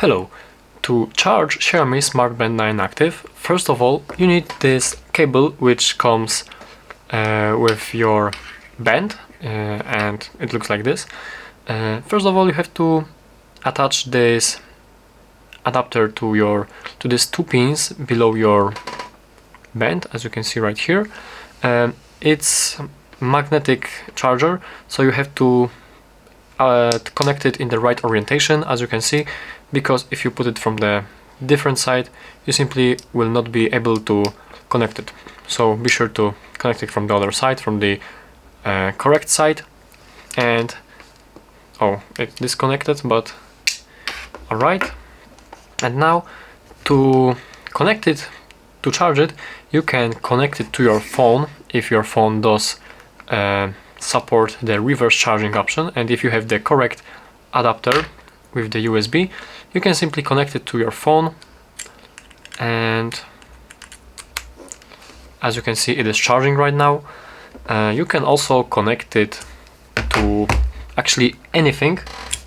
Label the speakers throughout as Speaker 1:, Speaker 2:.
Speaker 1: Hello! To charge Xiaomi Smart Band 9 Active, first of all you need this cable which comes with your band and it looks like this. First of all you have to attach this adapter to these two pins below your band, as you can see right here. It's magnetic charger, so you have to connect it in the right orientation, as you can see, because if you put it from the different side you simply will not be able to connect it. So be sure to connect it from the other side, from the correct side. And it's disconnected, but alright. And now to connect it, to charge it, you can connect it to your phone if your phone does support the reverse charging option, and if you have the correct adapter with the USB, you can simply connect it to your phone, and as you can see it is charging right now. You can also connect it to actually anything,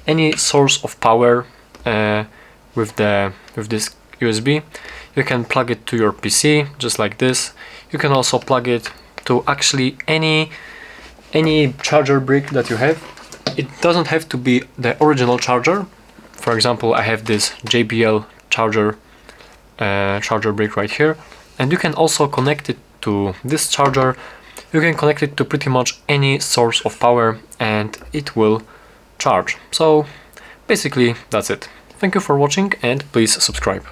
Speaker 1: any source of power with this USB. You can plug it to your PC just like this. You can also plug it to actually any charger brick that you have. It doesn't have to be the original charger. For example, I have this JBL charger brick right here, and you can also connect it to this charger. You can connect it to pretty much any source of power and it will charge. So basically that's it. Thank you for watching and please subscribe.